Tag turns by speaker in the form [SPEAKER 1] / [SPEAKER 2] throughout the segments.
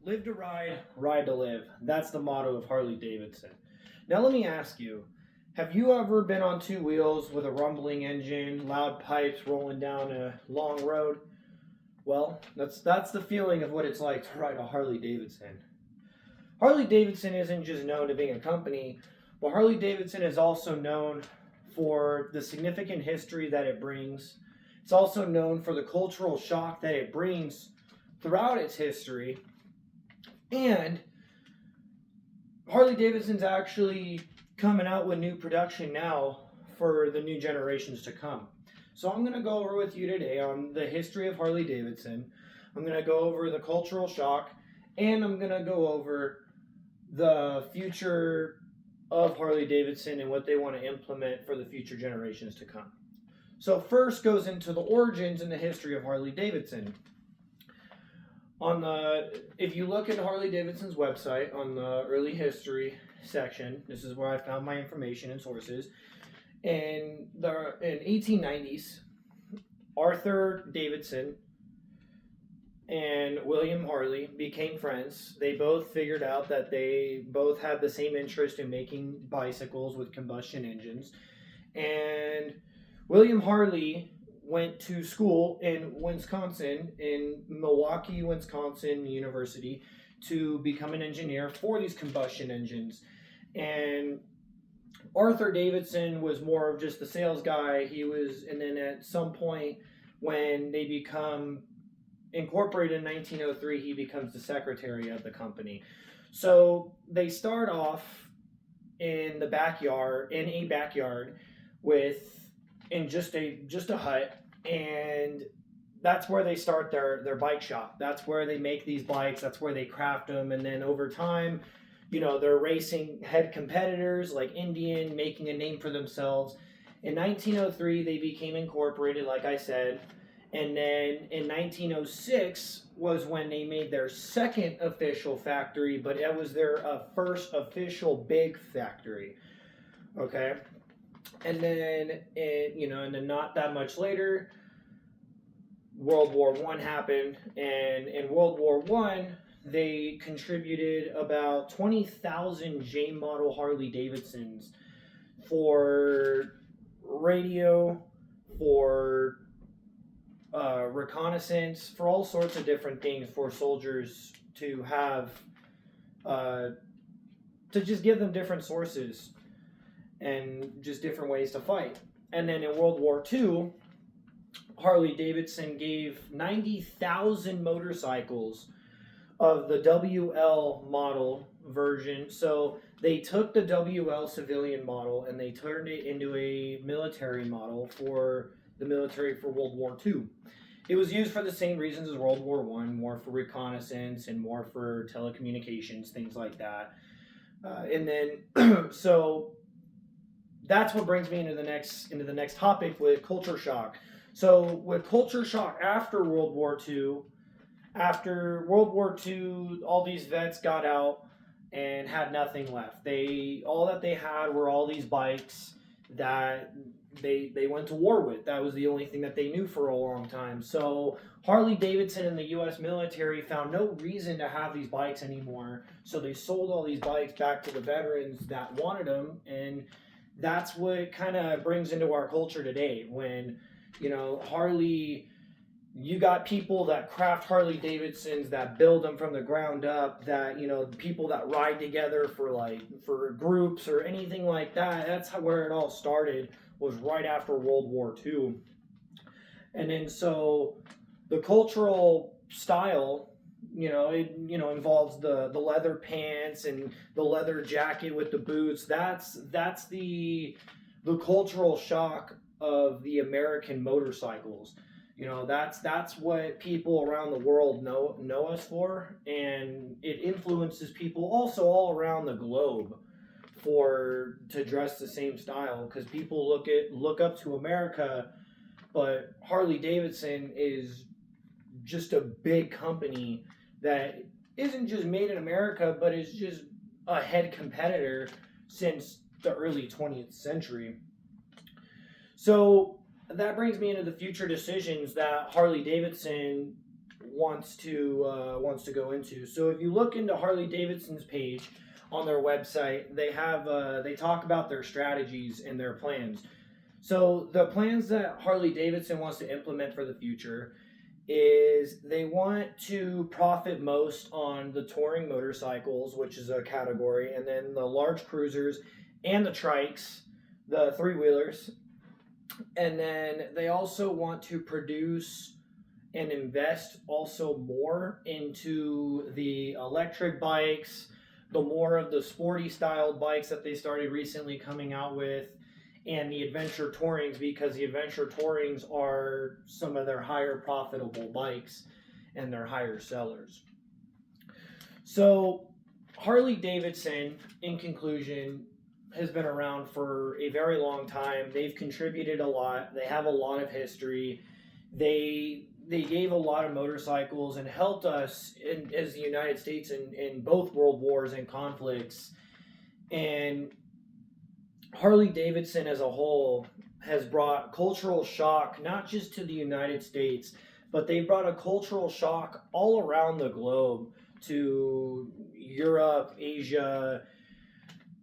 [SPEAKER 1] Live to ride, ride to live. That's the motto of Harley Davidson. Now, let me ask you, have you ever been on two wheels with a rumbling engine, loud pipes rolling down a long road? Well, that's the feeling of what it's like to ride a Harley Davidson. Harley Davidson isn't just known to being a company, but Harley Davidson is also known for the significant history that it brings. It's also known for the cultural shock that it brings throughout its history. And Harley Davidson's actually coming out with new production now for the new generations to come. So I'm going to go over with you today on the history of Harley Davidson. I'm going to go over the cultural shock, and I'm going to go over the future of Harley Davidson and what they want to implement for the future generations to come. So first goes into the origins and the history of Harley Davidson. If you look at Harley Davidson's website on the early history section, this is where I found my information and sources. In 1890s, Arthur Davidson and William Harley became friends. They both figured out that they both had the same interest in making bicycles with combustion engines. And William Harley went to school in Wisconsin, in Milwaukee, Wisconsin University, to become an engineer for these combustion engines. And Arthur Davidson was more of just the sales guy. And then at some point when they become incorporated in 1903, he becomes the secretary of the company. So they start off in a backyard in just a hut, and that's where they start their bike shop. That's where they make these bikes. That's where they craft them, and then over time, they're racing head competitors like Indian, making a name for themselves. In 1903, they became incorporated, like I said, and then in 1906 was when they made their second official factory, but it was their first official big factory. Okay. And then, not that much later, World War I happened, and in World War I, they contributed about 20,000 J model Harley Davidsons for radio, for reconnaissance, for all sorts of different things for soldiers to have, to just give them different sources and just different ways to fight. And then in World War II, Harley Davidson gave 90,000 motorcycles of the WL model version. So they took the WL civilian model and they turned it into a military model for the military for World War II. It was used for the same reasons as World War I, more for reconnaissance and more for telecommunications, things like that. And then, so that's what brings me into the next topic with culture shock. So with culture shock after World War II, all these vets got out and had nothing left. All that they had were all these bikes that they went to war with. That was the only thing that they knew for a long time. So Harley Davidson and the U.S. military found no reason to have these bikes anymore. So they sold all these bikes back to the veterans that wanted them, and that's what kind of brings into our culture today. When Harley, you got people that craft Harley Davidsons, that build them from the ground up, that people that ride together for groups or anything like that. That's where it all started, was right after World War II. And then so the cultural style, involves the leather pants and the leather jacket with the boots. That's the cultural shock of the American motorcycles. That's what people around the world know us for, and it influences people also all around the globe to dress the same style, because people look up to America, but Harley Davidson is just a big company that isn't just made in America, but is just a head competitor since the early 20th century. So that brings me into the future decisions that Harley Davidson wants to go into. So if you look into Harley Davidson's page on their website, they talk about their strategies and their plans. So the plans that Harley Davidson wants to implement for the future is they want to profit most on the touring motorcycles, which is a category, and then the large cruisers and the trikes, the three-wheelers. And then they also want to produce and invest also more into the electric bikes, the more of the sporty styled bikes that they started recently coming out with, and the adventure tourings, because the adventure tourings are some of their higher profitable bikes and their higher sellers. So Harley Davidson, in conclusion, has been around for a very long time. They've contributed a lot. They have a lot of history. They gave a lot of motorcycles and helped us as the United States in both world wars and conflicts. And Harley Davidson as a whole has brought cultural shock, not just to the United States, but they brought a cultural shock all around the globe, to Europe, Asia,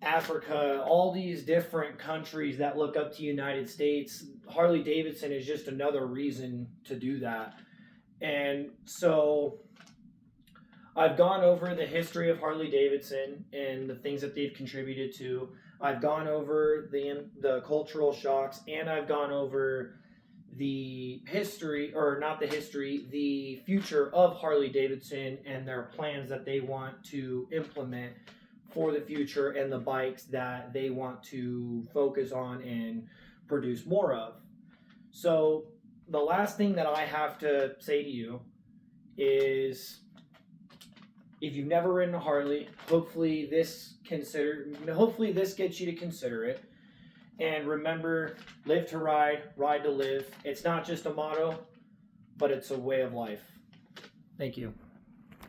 [SPEAKER 1] Africa, all these different countries that look up to the United States. Harley Davidson is just another reason to do that. And so I've gone over the history of Harley Davidson and the things that they've contributed to. I've gone over the cultural shocks, and I've gone over the history, or not the history, the future of Harley Davidson and their plans that they want to implement for the future, and the bikes that they want to focus on and produce more of. So the last thing that I have to say to you is, if you've never ridden a Harley, hopefully this gets you to consider it. And remember, live to ride, ride to live. It's not just a motto, but it's a way of life. Thank you.